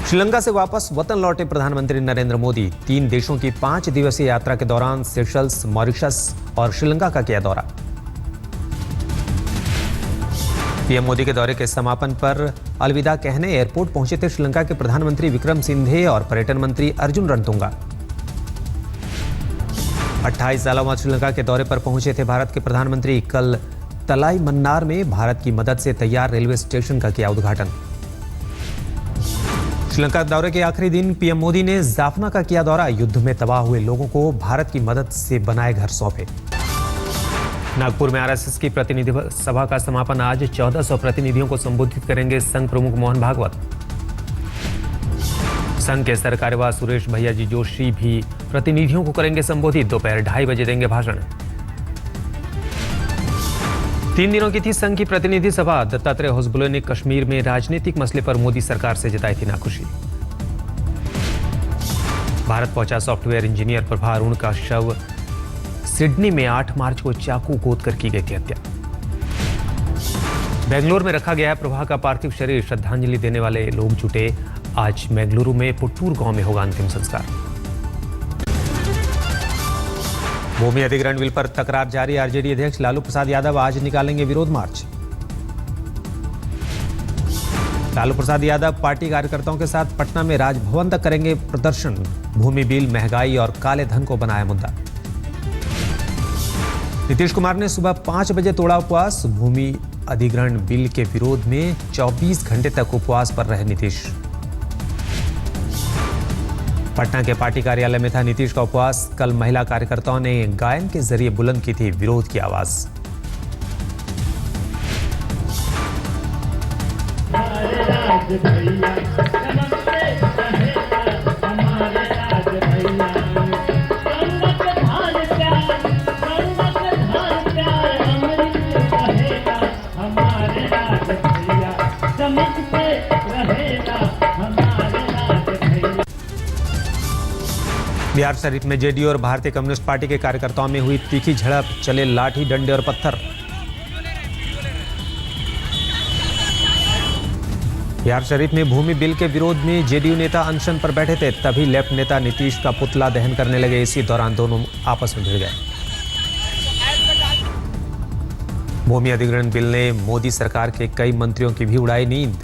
श्रीलंका से वापस वतन लौटे प्रधानमंत्री नरेंद्र मोदी 3 देशों की 5 दिवसीय यात्रा के दौरान सेशल्स, मॉरिशस और श्रीलंका का किया दौरा। पीएम मोदी के दौरे के समापन पर अलविदा कहने एयरपोर्ट पहुंचे थे श्रीलंका के प्रधानमंत्री विक्रमसिंघे और पर्यटन मंत्री अर्जुन रणतुंगा। 28 सालों बाद श्रीलंका के दौरे पर पहुंचे थे भारत के प्रधानमंत्री। कल तलाई मन्नार में भारत की मदद से तैयार रेलवे स्टेशन का किया उद्घाटन। श्रीलंका दौरे के आखिरी दिन पीएम मोदी ने जाफना का किया दौरा। युद्ध में तबाह हुए लोगों को भारत की मदद से बनाए घर सौंपे। नागपुर में आरएसएस की प्रतिनिधि सभा का समापन आज। 1400 प्रतिनिधियों को संबोधित करेंगे संघ प्रमुख मोहन भागवत। संघ के सरकार्यवाह सुरेश भैयाजी जोशी भी प्रतिनिधियों को करेंगे संबोधित। दोपहर 2:30 बजे देंगे भाषण। 3 दिनों की थी संघ की प्रतिनिधि सभा। दत्तात्रेय होसबले ने कश्मीर में राजनीतिक मसले पर मोदी सरकार से जताई थी नाखुशी। भारत पहुंचा सॉफ्टवेयर इंजीनियर प्रभा अरुण का शव। सिडनी में 8 मार्च को चाकू गोद कर की गई थी हत्या। बेंगलुरु में रखा गया है प्रभा का पार्थिव शरीर। श्रद्धांजलि देने वाले लोग जुटे। आज बेंगलुरु में पुट्टूर गांव में होगा अंतिम संस्कार। भूमि अधिग्रहण बिल पर तकरार जारी। आरजेडी अध्यक्ष लालू प्रसाद यादव आज निकालेंगे विरोध मार्च। लालू प्रसाद यादव पार्टी कार्यकर्ताओं के साथ पटना में राजभवन तक करेंगे प्रदर्शन। भूमि बिल, महंगाई और काले धन को बनाया मुद्दा। नीतीश कुमार ने सुबह 5 बजे तोड़ा उपवास। भूमि अधिग्रहण बिल के विरोध में 24 घंटे तक उपवास पर रहे नीतीश। पटना के पार्टी कार्यालय में था नीतीश का उपवास। कल महिला कार्यकर्ताओं ने गायन के जरिए बुलंद की थी विरोध की आवाज। बिहार शरीफ में जेडीयू और भारतीय कम्युनिस्ट पार्टी के कार्यकर्ताओं में हुई तीखी झड़प। चले लाठी, डंडे और पत्थर। बिहार शरीफ में भूमि बिल के विरोध में जेडीयू नेता अनशन पर बैठे थे। तभी लेफ्ट नेता नीतीश का पुतला दहन करने लगे। इसी दौरान दोनों आपस में भिड़ गए। भूमि अधिग्रहण बिल ने मोदी सरकार के कई मंत्रियों की भी उड़ाई नींद।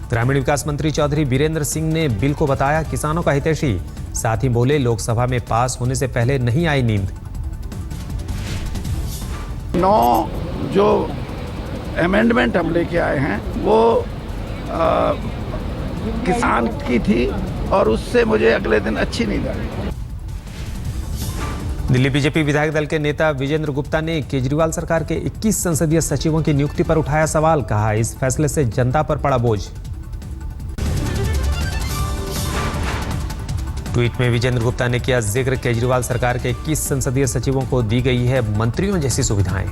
ग्रामीण विकास मंत्री चौधरी बीरेंद्र सिंह ने बिल को बताया किसानों का हितैषी। साथ ही बोले लोकसभा में पास होने से पहले नहीं आई नींद। 9 जो अमेंडमेंट हम लेके आए हैं वो किसान की थी और उससे मुझे अगले दिन अच्छी नींद आई। दिल्ली बीजेपी विधायक दल के नेता विजेंद्र गुप्ता ने केजरीवाल सरकार के 21 संसदीय सचिवों की नियुक्ति पर उठाया सवाल। कहा इस फैसले से जनता पर पड़ा बोझ। ट्वीट में विजेंद्र गुप्ता ने किया जिक्र, केजरीवाल सरकार के 21 संसदीय सचिवों को दी गई है मंत्रियों जैसी सुविधाएं।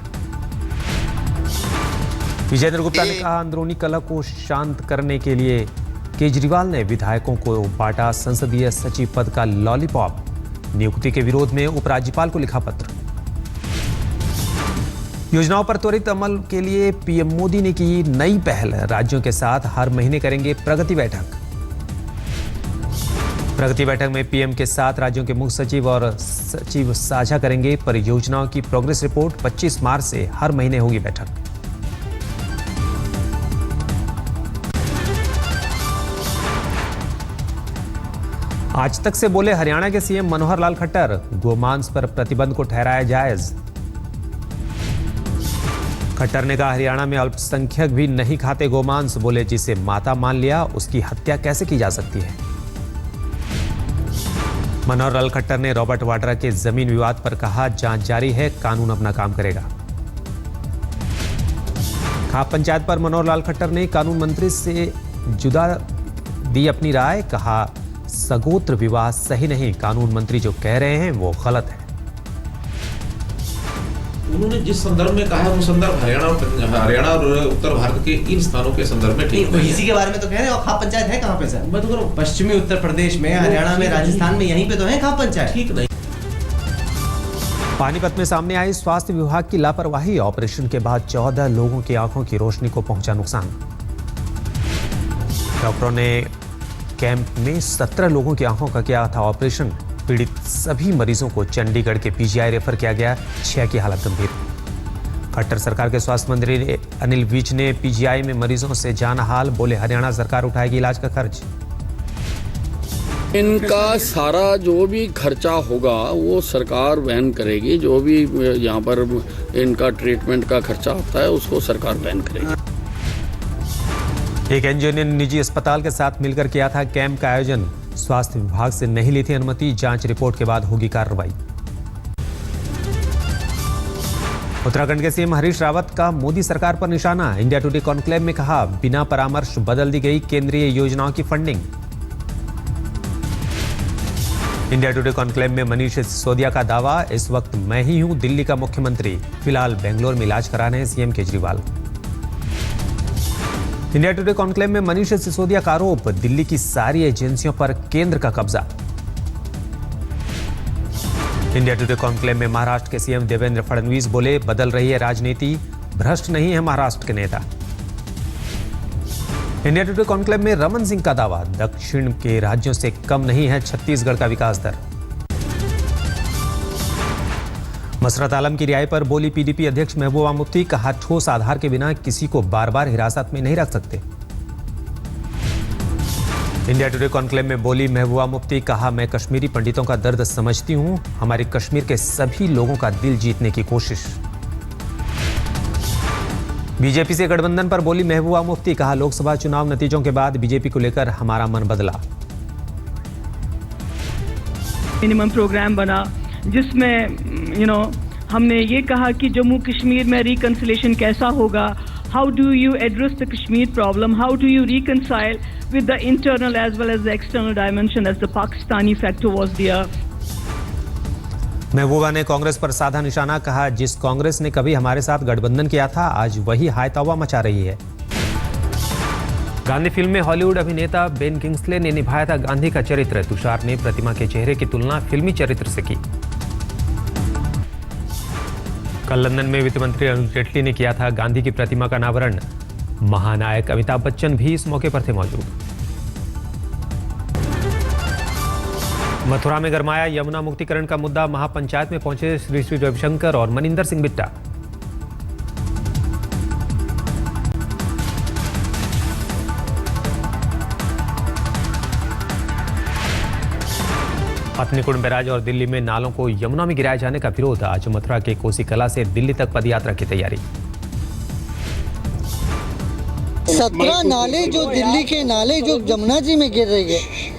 विजेंद्र गुप्ता ने कहा अंदरूनी कलह को शांत करने के लिए केजरीवाल ने विधायकों को बांटा संसदीय सचिव पद का लॉलीपॉप। नियुक्ति के विरोध में उपराज्यपाल को लिखा पत्र। योजनाओं पर त्वरित अमल के लिए पीएम मोदी ने की नई पहल। राज्यों के साथ हर महीने करेंगे प्रगति बैठक। प्रगति बैठक में पीएम के साथ राज्यों के मुख्य सचिव और सचिव साझा करेंगे परियोजनाओं की प्रोग्रेस रिपोर्ट। 25 मार्च से हर महीने होगी बैठक। आज तक से बोले हरियाणा के सीएम मनोहर लाल खट्टर। गोमांस पर प्रतिबंध को ठहराया जायज। खट्टर ने कहा हरियाणा में अल्पसंख्यक भी नहीं खाते गोमांस। बोले जिसे माता मान लिया उसकी हत्या कैसे की जा सकती है। मनोहर लाल खट्टर ने रॉबर्ट वाड्रा के जमीन विवाद पर कहा जांच जारी है, कानून अपना काम करेगा। खाप पंचायत पर मनोहर लाल खट्टर ने कानून मंत्री से जुदा दी अपनी राय। कहा सगोत्र विवाह सही नहीं, कानून मंत्री जो कह रहे हैं वो गलत है। उन्होंने जिस संदर्भ में कहा है वो संदर्भ हरियाणा और उत्तर भारत के इन स्थानों के संदर्भ में ठीक है। इसी के बारे में तो कह रहे हैं। और खाप पंचायत है कहाँ पे सर? मैं तो कह रहा हूँ पश्चिमी उत्तर प्रदेश में, हरियाणा में, राजस्थान में, यहीं पे तो है खाप पंचायत। ठीक नहीं। पानीपत में सामने आई स्वास्थ्य विभाग की लापरवाही। ऑपरेशन के बाद 14 लोगों की आंखों की रोशनी को पहुंचा नुकसान। डॉक्टरों ने कैंप में 17 लोगों की आंखों का किया था ऑपरेशन। पीड़ित सभी मरीजों को चंडीगढ़ के पीजीआई रेफर किया गया, 6 की हालत गंभीर। खट्टर सरकार के स्वास्थ्य मंत्री अनिल विज ने पीजीआई में मरीजों से जाना हाल, बोले हरियाणा सरकार उठाएगी इलाज का खर्च। इनका सारा जो भी खर्चा होगा वो सरकार वहन करेगी। जो भी यहाँ पर इनका ट्रीटमेंट का खर्चा आता है उसको सरकार वहन करेगी। एक एनजीओ ने निजी अस्पताल के साथ मिलकर किया था कैंप का आयोजन। स्वास्थ्य विभाग से नहीं ली थी अनुमति, जांच रिपोर्ट के बाद होगी कार्रवाई। उत्तराखंड के सीएम हरीश रावत का मोदी सरकार पर निशाना। इंडिया टुडे कॉन्क्लेव में कहा, बिना परामर्श बदल दी गई केंद्रीय योजनाओं की फंडिंग। इंडिया टुडे कॉन्क्लेव में मनीष सिसोदिया का दावा, इस वक्त मैं ही हूं दिल्ली का मुख्यमंत्री। फिलहाल बेंगलोर में इलाज करा रहे हैं CM Kejriwal. India today conclave में मनीष सिसोदिया का आरोप, दिल्ली की सारी एजेंसियों पर केंद्र का कब्जा। इंडिया टुडे कॉन्क्लेव में महाराष्ट्र के सीएम देवेंद्र फडणवीस बोले, बदल रही है राजनीति, भ्रष्ट नहीं है महाराष्ट्र के नेता। इंडिया टुडे कॉन्क्लेव में रमन सिंह का दावा, दक्षिण के राज्यों से कम नहीं है छत्तीसगढ़ का विकास दर। मसरत आलम की रिहाई पर बोली पीडीपी अध्यक्ष महबूबा मुफ्ती, कहा ठोस आधार के बिना किसी को बार बार हिरासत में नहीं रख सकते। इंडिया टुडे कॉन्क्लेव में बोली महबूबा मुफ्ती, कहा मैं कश्मीरी पंडितों का दर्द समझती हूं, हमारी कश्मीर के सभी लोगों का दिल जीतने की कोशिश। बीजेपी से गठबंधन पर बोली महबूबा मुफ्ती, कहा लोकसभा चुनाव नतीजों के बाद बीजेपी को लेकर हमारा मन बदला। मिनिमम प्रोग्राम बना जिसमें हमने ये कहा कि जम्मू कश्मीर में रिकंसिलेशन कैसा होगा, how do you address the Kashmir problem, how do you reconcile with the internal as well as the external dimension as the Pakistani factor was there. महबूबा ने कांग्रेस पर साधा निशाना, कहा जिस कांग्रेस ने कभी हमारे साथ गठबंधन किया था आज वही हाय तौबा मचा रही है। गांधी फिल्म में हॉलीवुड अभिनेता बेन किंग्सले ने निभाया था गांधी का चरित्र। तुषार ने प्रतिमा के चेहरे की तुलना फिल्मी चरित्र से की। कल लंदन में वित्त मंत्री अरुण जेटली ने किया था गांधी की प्रतिमा का अनावरण। महानायक अमिताभ बच्चन भी इस मौके पर थे मौजूद। मथुरा में गरमाया यमुना मुक्तिकरण का मुद्दा, महापंचायत में पहुंचे श्री श्री रविशंकर और मनिंदर सिंह बिट्टा। हथनीकुंड बैराज और दिल्ली में नालों को यमुना में गिराए जाने का विरोध। आज मथुरा के कोसी कला से दिल्ली तक पदयात्रा की तैयारी। 17 नाले जो दिल्ली के नाले जो जमुना जी में गिर रही है,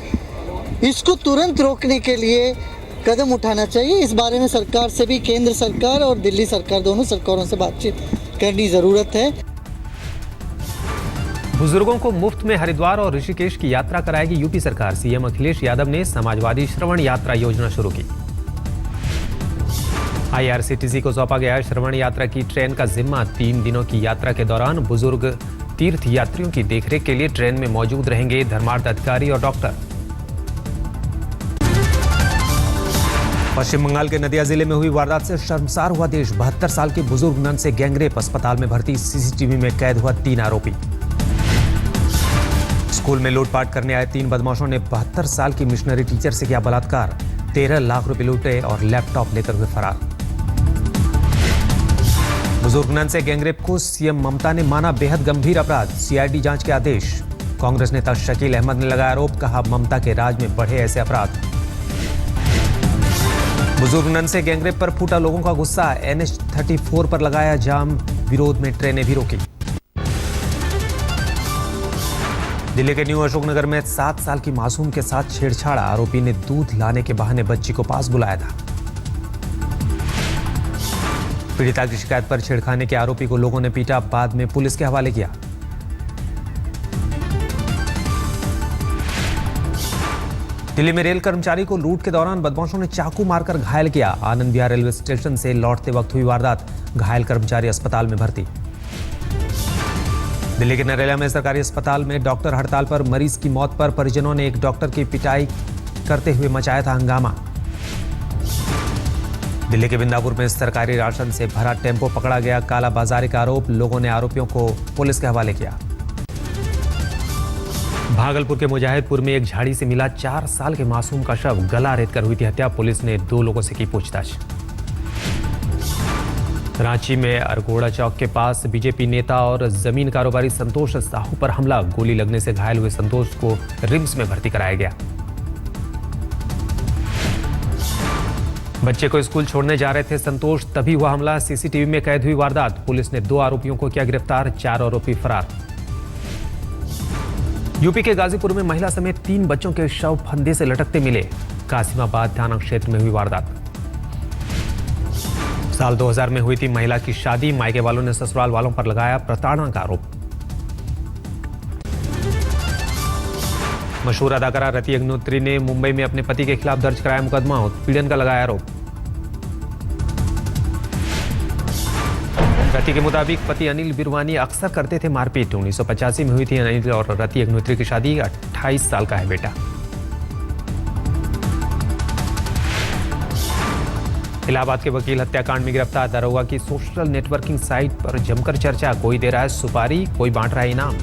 इसको तुरंत रोकने के लिए कदम उठाना चाहिए। इस बारे में सरकार से भी, केंद्र सरकार और दिल्ली सरकार, दोनों सरकारों से बातचीत करनी जरूरत है। बुजुर्गों को मुफ्त में हरिद्वार और ऋषिकेश की यात्रा कराएगी यूपी सरकार। सीएम अखिलेश यादव ने समाजवादी श्रवण यात्रा योजना शुरू की। आईआरसीटीसी को सौंपा गया श्रवण यात्रा की ट्रेन का जिम्मा। 3 दिनों की यात्रा के दौरान बुजुर्ग तीर्थ यात्रियों की देखरेख के लिए ट्रेन में मौजूद रहेंगे धर्मार्थ अधिकारी और डॉक्टर। पश्चिम बंगाल के नदिया जिले में हुई वारदात से शर्मसार हुआ देश। 72 साल के बुजुर्ग नन से गैंगरेप, अस्पताल में भर्ती। सीसीटीवी में कैद हुआ 3 आरोपी। स्कूल में लूटपाट करने आए 3 बदमाशों ने 72 साल की मिशनरी टीचर से किया बलात्कार। 13 लाख रुपए लूटे और लैपटॉप लेकर हुए फरार। बुजुर्ग नन से गैंगरेप को सीएम ममता ने माना बेहद गंभीर अपराध। सीआईडी जांच के आदेश। कांग्रेस नेता शकील अहमद ने लगाया आरोप, कहा ममता के राज में बढ़े ऐसे अपराध। बुजुर्ग नन से गैंगरेप पर फूटा लोगों का गुस्सा। NH34 पर लगाया जाम, विरोध में ट्रेनें भी रोकी। दिल्ली के न्यू अशोकनगर में 7 साल की मासूम के साथ छेड़छाड़। आरोपी ने दूध लाने के बहाने बच्ची को पास बुलाया था। पीड़िता की शिकायत पर छेड़खानी के आरोपी को लोगों ने पीटा, बाद में पुलिस के हवाले किया। दिल्ली में रेल कर्मचारी को लूट के दौरान बदमाशों ने चाकू मारकर घायल किया। आनंद विहार रेलवे स्टेशन से लौटते वक्त हुई वारदात। घायल कर्मचारी अस्पताल में भर्ती। दिल्ली के नरेला में सरकारी अस्पताल में डॉक्टर हड़ताल पर। मरीज की मौत पर परिजनों ने एक डॉक्टर की पिटाई करते हुए मचाया था हंगामा। दिल्ली के बिंदापुर में सरकारी राशन से भरा टेम्पो पकड़ा गया। कालाबाजारी का आरोप। लोगों ने आरोपियों को पुलिस के हवाले किया। भागलपुर के मुजाहिदपुर में एक झाड़ी से मिला 4 साल के मासूम का शव, गला रेतकर हुई थी हत्या। पुलिस ने 2 लोगों से की पूछताछ। रांची में अरगोड़ा चौक के पास बीजेपी नेता और जमीन कारोबारी संतोष साहू पर हमला, गोली लगने से घायल हुए संतोष को रिम्स में भर्ती कराया गया। बच्चे को स्कूल छोड़ने जा रहे थे संतोष, तभी हुआ हमला। सीसीटीवी में कैद हुई वारदात। पुलिस ने 2 आरोपियों को किया गिरफ्तार, 4 आरोपी फरार। यूपी के गाजीपुर में महिला समेत 3 बच्चों के शव फंदे से लटकते मिले। कासिमाबाद थाना क्षेत्र में हुई वारदात। साल 2000 में हुई थी महिला की शादी, मायके वालों ने ससुराल वालों पर लगाया प्रताड़ना का आरोप। मशहूर अदाकारा रति अग्निहोत्री ने मुंबई में अपने पति के खिलाफ दर्ज कराया मुकदमा, उत्पीड़न का लगाया आरोप। रति के मुताबिक पति अनिल बिरवानी अक्सर करते थे मारपीट। 1985 में हुई थी अनिल और रति अग्निहोत्री की शादी, 28 साल का है बेटा। इलाहाबाद के वकील हत्याकांड में गिरफ्तार, दारोगा की सोशल नेटवर्किंग साइट पर जमकर चर्चा, कोई दे रहा है सुपारी, कोई बांट रहा है इनाम।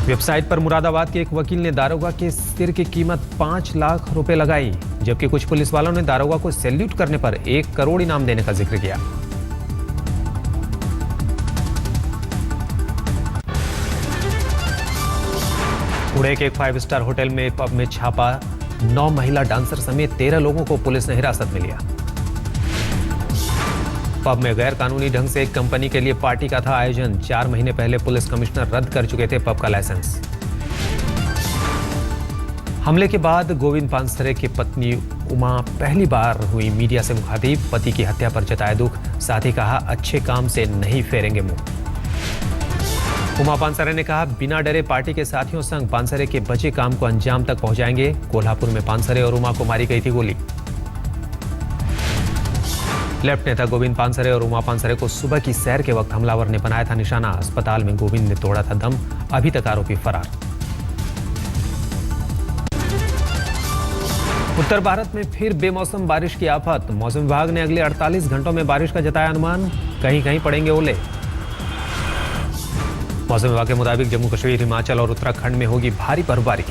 वेबसाइट पर मुरादाबाद के एक वकील ने दारोगा के सिर की कीमत 5 लाख रुपए लगाई, जबकि कुछ पुलिस वालों ने दारोगा को सैल्यूट करने पर 1 करोड़ इनाम देने का जिक्र किया। पुणे के एक 5 स्टार होटल में पब में छापा, 9 महिला डांसर समेत 13 लोगों को पुलिस ने हिरासत में लिया। पब में गैर कानूनी ढंग से एक कंपनी के लिए पार्टी का था आयोजन। 4 महीने पहले पुलिस कमिश्नर रद्द कर चुके थे पब का लाइसेंस। हमले के बाद गोविंद पानसरे की पत्नी उमा पहली बार हुई मीडिया से मुखातिब, पति की हत्या पर जताया दुख, साथ ही कहा अच्छे काम से नहीं फेरेंगे मुंह। उमा पानसरे ने कहा बिना डरे पार्टी के साथियों संग पानसरे के बचे काम को अंजाम तक पहुंचाएंगे। कोल्हापुर में पानसरे और उमा को मारी गई थी गोली। लेफ्ट नेता गोविंद पानसरे और उमा पानसरे को सुबह की सैर के वक्त हमलावर ने बनाया था निशाना। अस्पताल में गोविंद ने तोड़ा था दम, अभी तक आरोपी फरार। उत्तर भारत में फिर बेमौसम बारिश की आफत, मौसम विभाग ने अगले 48 घंटों में बारिश का जताया अनुमान, कहीं कहीं पड़ेंगे ओले। मौसम विभाग के मुताबिक जम्मू कश्मीर, हिमाचल और उत्तराखंड में होगी भारी बर्फबारी।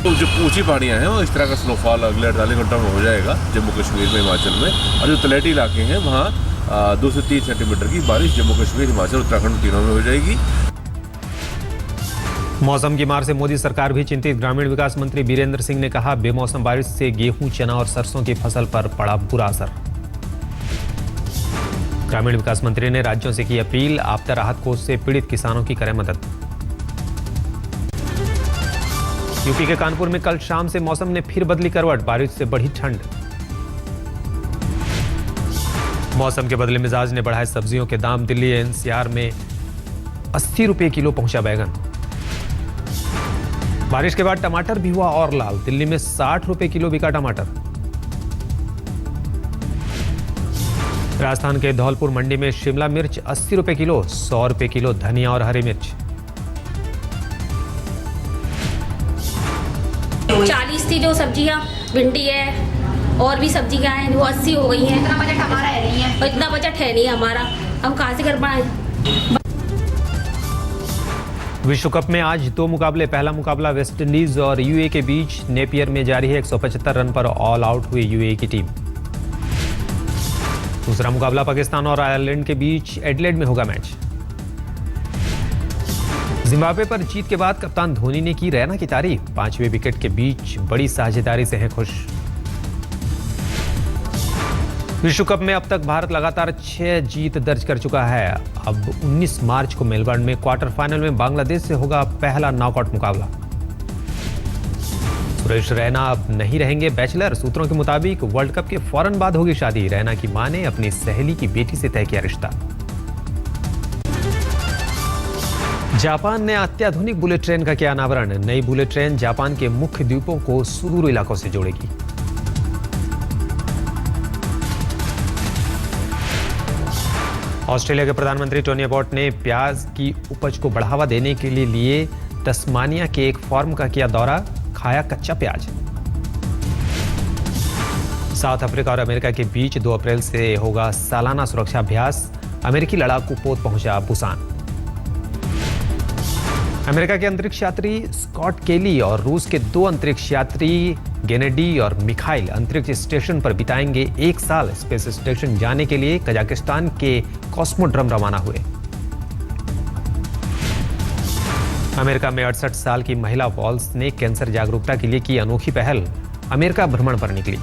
तो जो ऊंची पहाड़ियाँ हैं वो इस तरह का स्नोफॉल अगले 48 घंटों में हो जाएगा जम्मू कश्मीर में, हिमाचल में। और जो तलहटी इलाके हैं वहाँ 2 से 3 सेंटीमीटर की बारिश जम्मू कश्मीर, हिमाचल, उत्तराखंड तीनों में हो जाएगी। मौसम की मार से मोदी सरकार भी चिंतित। ग्रामीण विकास मंत्री बीरेंद्र सिंह ने कहा बेमौसम बारिश से गेहूं, चना और सरसों की फसल पर पड़ा बुरा असर। ग्रामीण विकास मंत्री ने राज्यों से की अपील, आपदा राहत कोष से पीड़ित किसानों की करें मदद। यूपी के कानपुर में कल शाम से मौसम ने फिर बदली करवट, बारिश से बढ़ी ठंड। मौसम के बदले मिजाज ने बढ़ाए सब्जियों के दाम, दिल्ली एनसीआर में 80 रुपए किलो पहुंचा बैगन। बारिश के बाद टमाटर भी हुआ और लाल, दिल्ली में 60 रुपए किलो बिका टमाटर। राजस्थान के धौलपुर मंडी में शिमला मिर्च 80 रुपए किलो, 100 रुपए किलो धनिया और हरी मिर्च। 40 थी जो सब्जियां, भिंडी है और भी सब्जियां हैं वो 80 हो गई हैं। इतना बजट हमारा है नहीं है, इतना बजट है नहीं हमारा, हम कहाँ से कर पाए। विश्व कप में आज 2 मुकाबले। पहला मुकाबला वेस्टइंडीज और यूएई के बीच नेपियर में जारी है। 175 रन पर ऑल आउट हुई यूएई की टीम। दूसरा मुकाबला पाकिस्तान और आयरलैंड के बीच एडिलेड में होगा मैच। जिम्बाब्वे पर जीत के बाद कप्तान धोनी ने की रैना की तारीफ, 5वें विकेट के बीच बड़ी साझेदारी से हैं खुश। विश्व कप में अब तक भारत लगातार 6 जीत दर्ज कर चुका है। अब 19 मार्च को मेलबर्न में क्वार्टर फाइनल में बांग्लादेश से होगा पहला नॉकआउट मुकाबला। सुरेश रैना अब नहीं रहेंगे बैचलर। सूत्रों के मुताबिक वर्ल्ड कप के फौरन बाद होगी शादी। रैना की मां ने अपनी सहेली की बेटी से तय किया रिश्ता। जापान ने अत्याधुनिक बुलेट ट्रेन का किया अनावरण। नई बुलेट ट्रेन जापान के मुख्य द्वीपों को सुदूर इलाकों से जोड़ेगी। ऑस्ट्रेलिया के प्रधानमंत्री टोनी अबॉट ने प्याज की उपज को बढ़ावा देने के लिए तस्मानिया के एक फार्म का किया दौरा, खाया कच्चा प्याज। साउथ अफ्रीका और अमेरिका के बीच 2 अप्रैल से होगा सालाना सुरक्षा अभ्यास। अमेरिकी लड़ाकू पोत पहुंचा बुसान। अमेरिका के अंतरिक्ष यात्री स्कॉट केली और रूस के 2 अंतरिक्ष यात्री गेनेडी और मिखाइल अंतरिक्ष स्टेशन पर बिताएंगे 1 साल। स्पेस स्टेशन जाने के लिए कजाकिस्तान के कॉस्मोड्रम रवाना हुए। अमेरिका में 68 साल की महिला वॉल्स ने कैंसर जागरूकता के लिए की अनोखी पहल, अमेरिका भ्रमण पर निकली।